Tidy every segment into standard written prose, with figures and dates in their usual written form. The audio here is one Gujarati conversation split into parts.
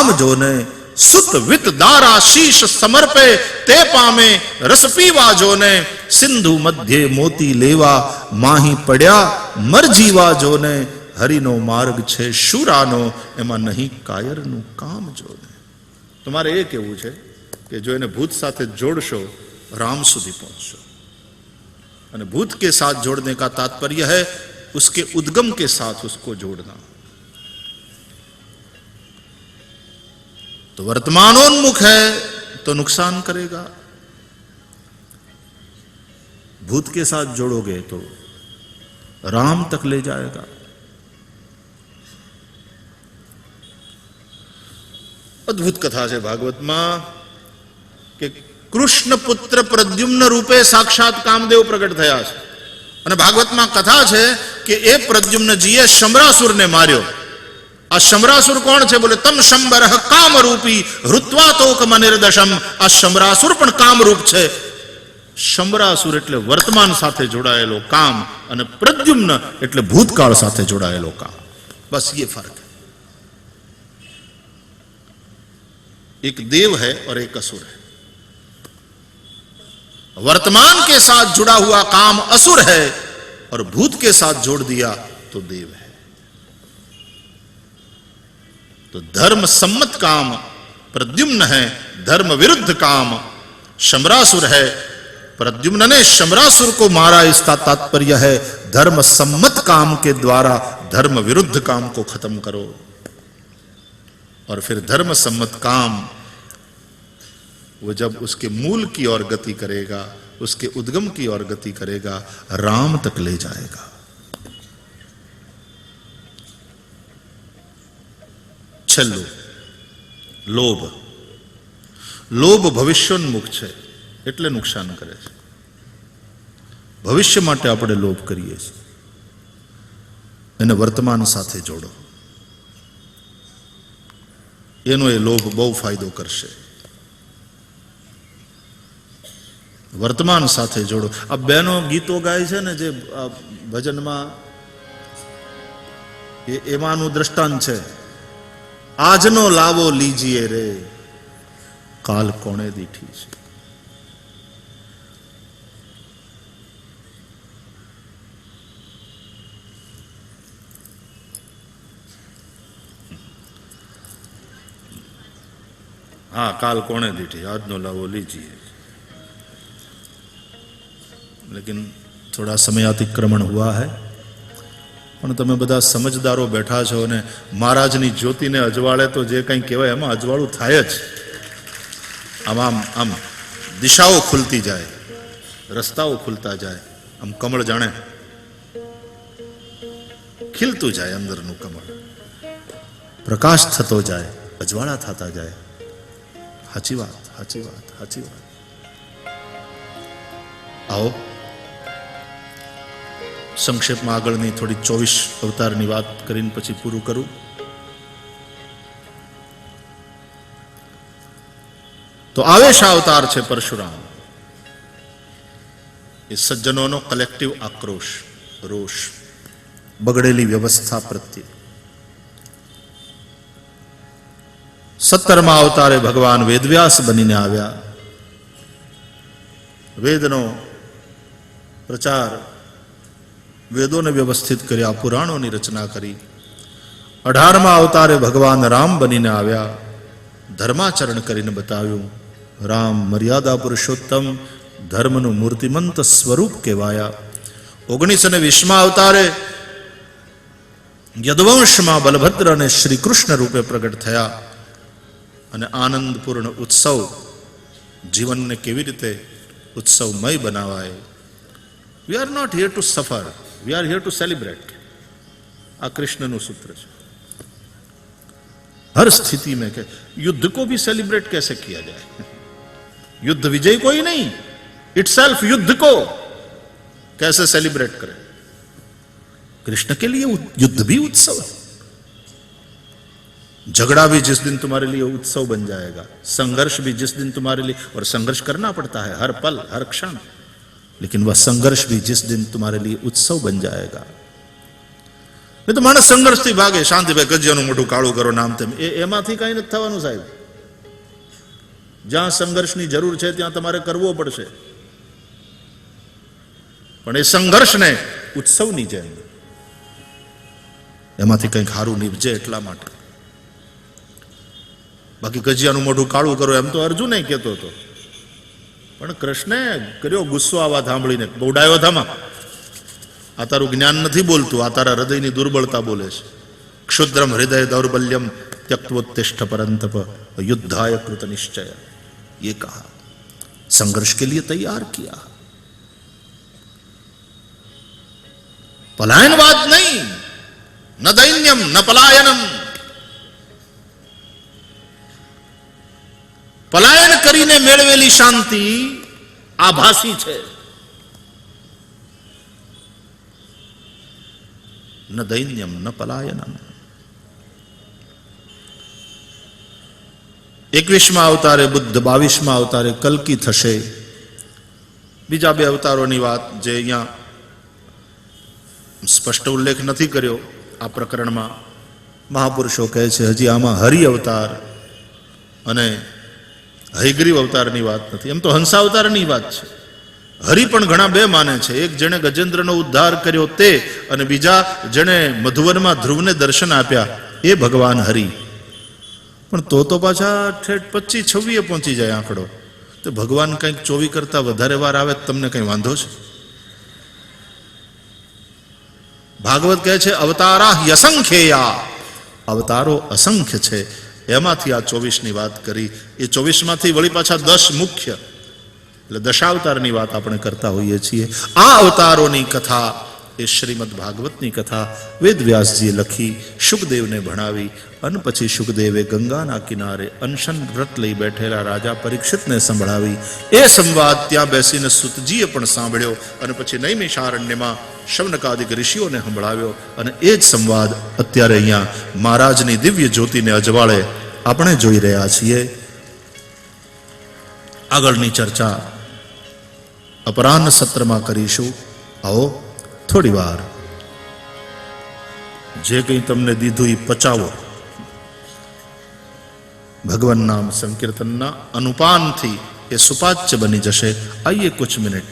राम जोने, सुत वित दारा शीश समर्पे ते पामे, रस पीवा जोने, सिंधु मध्य मोती लेवा, माही पड्या मर जीवा जोने, हरिनो मार्ग छे शूरानो, एमा नहीं कायरनु काम जोने। તમારે એ કહેવું છે કે જો એને ભૂત સાથે જોડશો राम સુધી પહોંચશો। અને भूत के साथ जोड़ने का तात्पर्य है उसके उद्गम के साथ उसको जोड़ना। तो वर्तमानोन्मुख है तो नुकसान करेगा, भूत के साथ जोड़ोगे तो राम तक ले जाएगा। अद्भुत कथा है भागवत में कि कृष्ण पुत्र प्रद्युम्न रूपे साक्षात कामदेव प्रकट थया छे। અને ભાગવતમાં કથા છે કે એ પ્રદ્યુમ્નજીએ શમ્રાસુરને માર્યો। આ શમ્રાસુર કોણ છે? બોલે તમ શંબરઃ કામરૂપી હૃત્વા તોકમ નિર્દશમ। આ શમ્રાસુર પણ કામરૂપ છે। શમ્રાસુર એટલે વર્તમાન સાથે જોડાયેલો કામ અને પ્રદ્યુમ્ન એટલે ભૂતકાળ સાથે જોડાયેલો કામ। બસ ये फर्क है। एक देव है और एक असुर है। वर्तमान के साथ जुड़ा हुआ काम असुर है और भूत के साथ जोड़ दिया तो देव है। तो धर्म सम्मत काम प्रद्युम्न है, धर्म विरुद्ध काम शम्रासुर है। प्रद्युम्न ने शम्रासुर को मारा, इसका तात्पर्य है धर्म सम्मत काम के द्वारा धर्म विरुद्ध काम को खत्म करो। और फिर धर्म सम्मत काम वो जब उसके मूल की ओर गति करेगा, उसके उद्गम की ओर गति करेगा, राम तक ले जाएगा। छेल्लू लोभ। लोभ भविष्योन्मुख है એટલે નુકસાન કરે છે। ભવિષ્ય માટે આપણે લોભ કરીએ છીએ, એને વર્તમાન સાથે જોડો, એનો એ લોભ બહુ ફાયદો કરશે। વર્તમાન સાથે જોડો। આ બહેનો ગીતો ગાય છે ને જે ભજનમાં, એમાંનું દ્રષ્ટાંત છે, આજનો લાવો લીજીએ રે, કાલ કોણે દીઠી છે। हाँ, काल कोणे दीठी, आज नो लावो लीजिए। लेकिन थोड़ा समय अतिक्रमण हुआ है, पण તમે બધા સમજદારો બેઠા છો ને મહારાજની જ્યોતિને અજવાળે તો જે કંઈ કહેવાય એમાં અજવાળું થાય જ। આમ આમ આમ દિશાઓ ખુલતી જાય, રસ્તાઓ ખુલતા જાય, આમ કમળ જાણે ખીલતું જાય, અંદરનું કમળ પ્રકાશ થતો જાય, અજવાળા થતા જાય। સાચી વાત, સાચી વાત, સાચી વાત। आओ संक्षेप में आगळनी थोड़ी 24 अवतारनी बात करीने पछी पूरुं करूं। तो आवेश अवतार छे परशुराम। ये सज्जनों कलेक्टिव आक्रोश, रोष, बगड़ेली व्यवस्था प्रत्ये। 17मा अवतारे भगवान वेदव्यास बनीने आव्या। वेदनो प्रचार, वेदों ने व्यवस्थित कर्या, पुराणों की रचना करी। 18मा अवतारे भगवान राम बनीने आव्या, धर्माचरण करीने बताव्युं। राम मर्यादा पुरुषोत्तम, धर्मनु मूर्तिमंत स्वरूप कहेवाया। 1920मा अवतारे यदुवंशमां बलभद्र ने श्री कृष्ण रूपे प्रगट थया अने आनंदपूर्ण उत्सव जीवन ने केवी रीते उत्सवमय बनावाय। We are not here to suffer, we are here to celebrate. आ कृष्णनु सूत्र है। हर स्थिति में के युद्ध को भी सेलिब्रेट कैसे किया जाए? युद्ध विजय कोई नहीं, इटसेल्फ युद्ध को कैसे सेलिब्रेट करें? कृष्ण के लिए युद्ध भी उत्सव है। झगड़ा भी जिस दिन तुम्हारे लिए उत्सव बन जाएगा, संघर्ष भी जिस दिन तुम्हारे लिए, और संघर्ष करना पड़ता है हर पल हर क्षण, लेकिन वह संघर्ष भी जिस दिन तुम्हारे लिए उत्सव बन जाएगा, નહીં તો માણસ સંઘર્ષથી ભાગે, શાંતિભાઈ કજિયાનું મોટું કાળું કરો નામ તેમ, એમાંથી કઈ નથી થવાનું સાહેબ. જ્યાં સંઘર્ષની જરૂર છે ત્યાં તમારે કરવો પડશે, પણ એ સંઘર્ષને ઉત્સવની જેમ, એમાંથી કંઈક સારું નીપજે એટલા માટે. બાકી કજિયાનું મોઢું કાળું કરો એમ તો અર્જુને કહેતો હતો, પણ કૃષ્ણે કર્યો ગુસ્સો આ વાત સાંભળીને, બહુ ડાયો થામાં. આ તારું જ્ઞાન નથી બોલતું, આ તારા હૃદયની દુર્બળતા બોલે છે. ક્ષુદ્રમ હૃદય દૌર્બલ્યમ त्यक्त्वोत्तिष्ठ परंतप युद्धाय कृत निश्चय, ये कहा, संघर्ष के लिए तैयार किया. पलायनवाद नहीं, न दैन्यम न पलायनम. પલાયન કરીને મેળવેલી શાંતિ આભાસી છે, ન દૈન્યમ ન પલાયનમ. 21મા અવતારે બુદ્ધ, 22મા અવતારે કલ્કી થશે. બીજા બે અવતારોની વાત જે અહીંયા સ્પષ્ટ ઉલ્લેખ નથી કર્યો આ પ્રકરણમાં, મહાપુરુષો કહે છે હજી આમાં હરિ અવતાર અને હયગ્રીવ અવતારની વાત નથી. એમ તો હંસાવતારની વાત છે. હરિ પણ ઘણા બે માને છે, એક જેણે ગજેન્દ્રનો ઉદ્ધાર કર્યો તે, અને બીજા જેણે મધુવનમાં ધ્રુવને દર્શન આપ્યા એ ભગવાન હરિ. પણ તો પાછા ઠેઠ 25-26 પહોંચી જાય આંકડો. તો ભગવાન કંઈક 24 કરતા વધારે વાર આવે તમને કંઈ વાંધો છે? ભાગવત કહે છે અવતારા યસંખ્યેયા, અવતારો અસંખ્ય છે. એમાંથી આ 24ની વાત કરી. એ 24માંથી વળી પાછા 10 મુખ્ય, એટલે દશાવતારની વાત આપણે કરતા હોઈએ છીએ. આ અવતારોની કથા એ શ્રીમદ ભાગવતની કથા વેદવ્યાસજીએ લખી, શુકદેવને ભણાવી, અને પછી શુકદેવે ગંગાના કિનારે અનશન વ્રત લઈ બેઠેલા રાજા પરીક્ષિતને સંભળાવી. એ સંવાદ ત્યાં બેસીને સુતજીએ પણ સાંભળ્યો, અને પછી નૈમિષારણ્યમાં શૌનકાદિક ઋષિઓને સંભળાવ્યો. અને એ જ સંવાદ અત્યારે અહીંયા મહારાજની દિવ્ય જ્યોતિને અજવાળે આપણે જોઈ રહ્યા છીએ. આગળની ચર્ચા અપરાહ્ન સત્રમાં કરીશું. આવો થોડી વાર જે કંઈ તમને દીધું એ પચાવો. ભગવાન નામ સંકીર્તનના અનુપાનથી એ સુપાચ્ય બની જશે. આइए कुछ मिनट.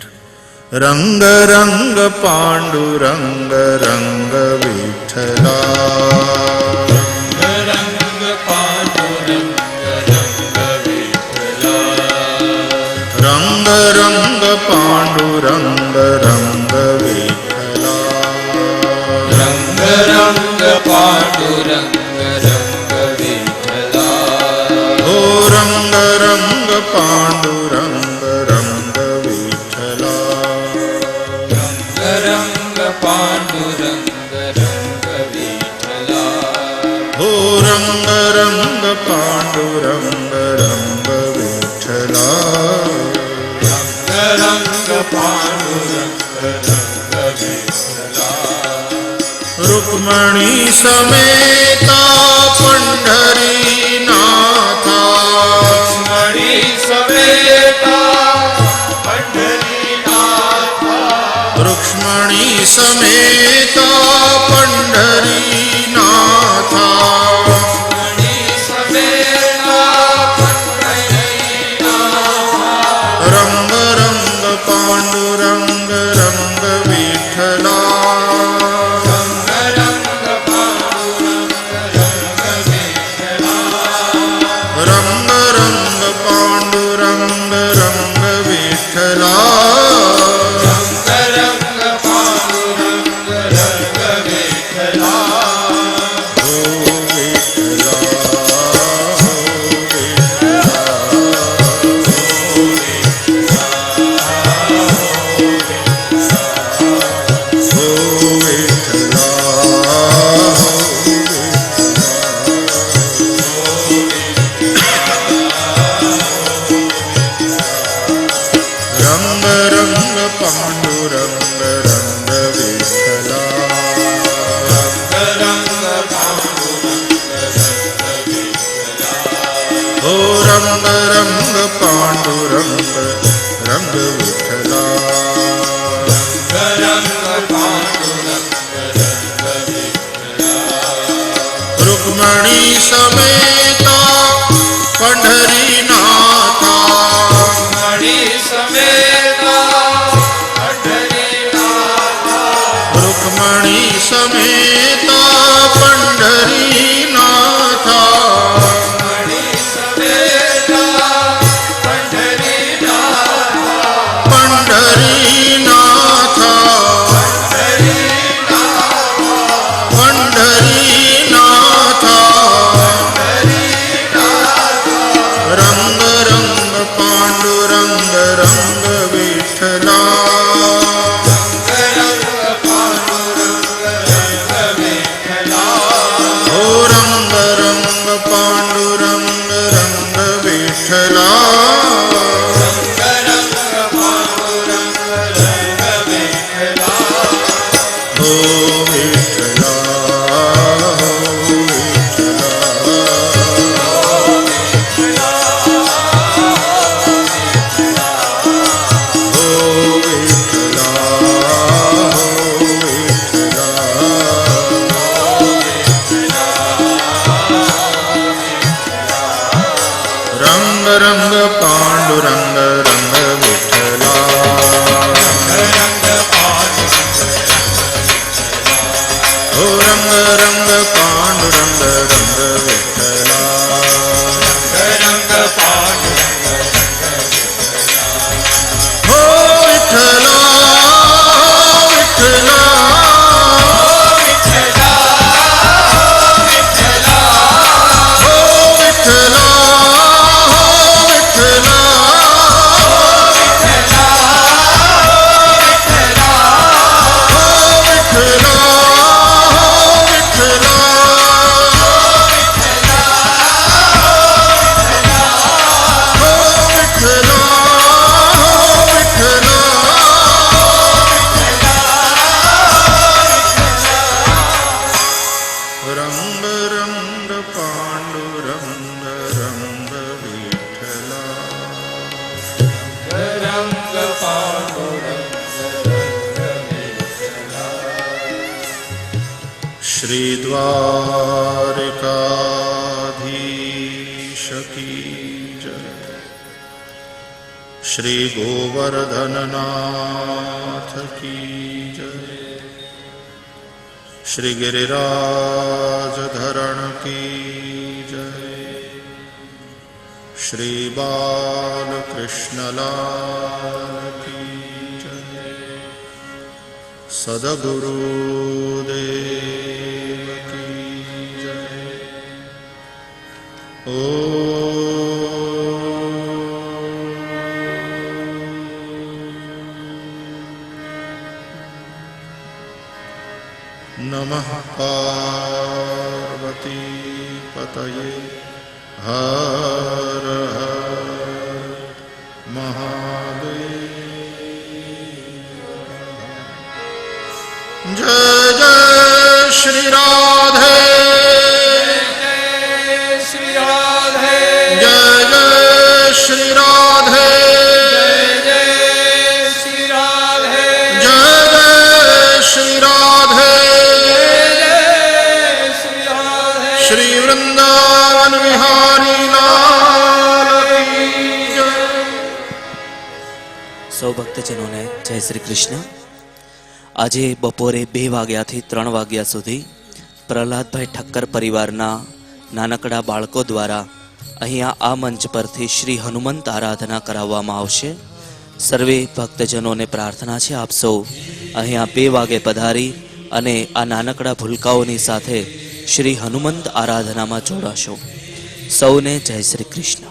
रंग रंग पांडुरंग रंग विठला, रंग पांडुरंग रंग विठला, रंग रंग पांडुरंग रंग विठला, रंग रंग पांडुरंग रंग विठला, हो रंग रंग पांडुरंग रंग विठला, रंग पांडुरंग रंग विठला, हो रंग रंग पांडुरंग रंग विठला, रंग पांडुरंग रंग विठला, रुक्मणी समेता पंढरी नाथा, रुक्मणी समेता पंढरी नाथा, रुक्मणी समेता पंढरी नाथा, रुक्मणी समेता पंढरी नाथा, रंग रंग पांडुरंग रंग विठला, रंग रंग पांडुरंग रंग विठला, रंग रंग पांडुरंग रंग विठला, रंग रंग पांडुरंग रंग विठला, हो विठला, हो रंग रंग पांडुरंग रंग विठला, रंग रंग पांडुरंग रंग विठला, हो रंग रंग पांडुरंग रंग विठला, रंग रंग पांडुरंग रंग विठला, रुक्मणी समेत पंढरीनाथ रुक्मणी समेत पंढरीनाथ रुक्मणी समेत पंढरीनाथ रुक्मणी समेत पंढरीनाथ पंढरीनाथ पंढरीनाथ रंग रंग पांडुरंग रंग विठ्ठला ओ रंग रंग पांडुरंग रंग विठ्ठला ओ विठ्ठला रंग रंग पांडुरंग रंग विठ्ठला ओ रंग रंग पांडुरंग रंग विठ्ठला ओ विठ्ठला विठ्ठला रंग रंग पांडुरंग रंग विठ्ठला रंग पांडुरंग श्री द्वारिकाधीश की जय श्री गोवर्धननाथ की जय श्री गिरिराज धरण की जय श्री बालकृष्णलाल की जय सद्गुरुदेव की जय ओ नमः पार्वती पतये हर हर महादेव जय जय श्री राधे श्री राधे जय जय श्री राधे जय श्री राधे जय जय श्री राधे श्री वृंदावन विहारी लाल की जय। સૌ ભક્તજનોને જય શ્રી કૃષ્ણ। આજે બપોરે 2 વાગ્યાથી 3 વાગ્યા સુધી પ્રહલાદભાઈ ઠક્કર પરિવારના નાનકડા બાળકો દ્વારા અહીંયા આ મંચ પરથી શ્રી હનુમંત આરાધના કરાવવામાં આવશે। સર્વે ભક્તજનોને પ્રાર્થના છે આપ સૌ અહીંયા 2 વાગે પધારી અને આ નાનકડા ભૂલકાઓની સાથે શ્રી હનુમંત આરાધનામાં જોડાશો। સૌને જય શ્રી કૃષ્ણ।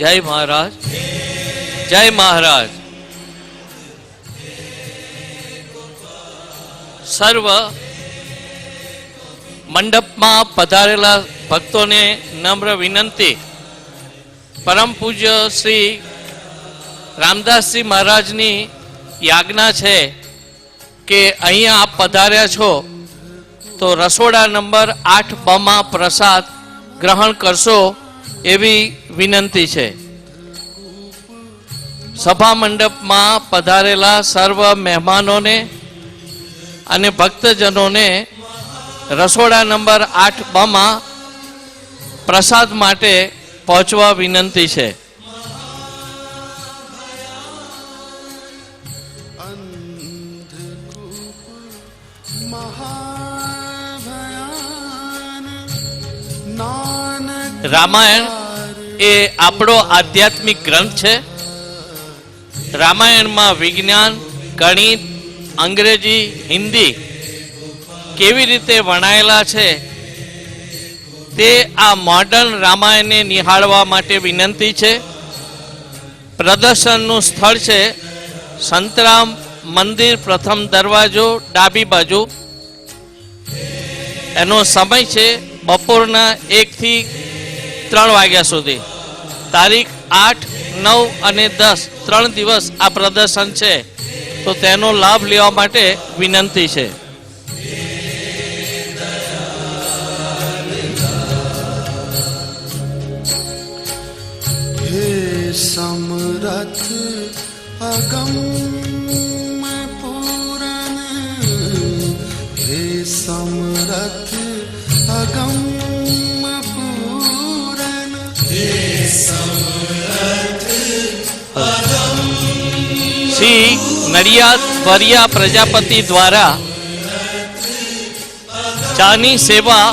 जय महाराज जय महाराज। સર્વ મંડપમાં પધારેલા ભક્તોને નમ્ર વિનંતી, પરમ પૂજ્ય શ્રી રામદાસજી મહારાજની યાજ્ઞા છે કે અહીંયા આપ પધાર્યા છો તો રસોડા નંબર 8 પ્રસાદ ગ્રહણ કરશો એવી વિનંતી છે। સભા મંડપમાં પધારેલા સર્વ મહેમાનોને અને ભક્તજનોને રસોડા નંબર 8 પ્રસાદ માટે પહોંચવા વિનંતી છે. રામાયણ એ આપણો આધ્યાત્મિક ગ્રંથ છે. રામાયણમાં વિજ્ઞાન, ગણિત, અંગ્રેજી, હિન્દી કેવી રીતે વણાયેલા છે તે આ મોડર્ન રામાયણને નિહાળવા માટે વિનંતી છે. પ્રદર્શનનું સ્થળ છે સંતરામ મંદિર, પ્રથમ દરવાજો, ડાબી બાજુ. એનો સમય છે બપોરના 1 થી 3 વાગ્યા સુધી. તારીખ 8, 9 અને 10 3 દિવસ આ પ્રદર્શન છે, તો તેનો લાભ લેવા માટે વિનંતી છે. समरथ अगम पूरन, हे समरथ अगम पूरन, हे समरथ अगम. શ્રી નડિયાદ વરિયા પ્રજાપતિ દ્વારા ચાની સેવા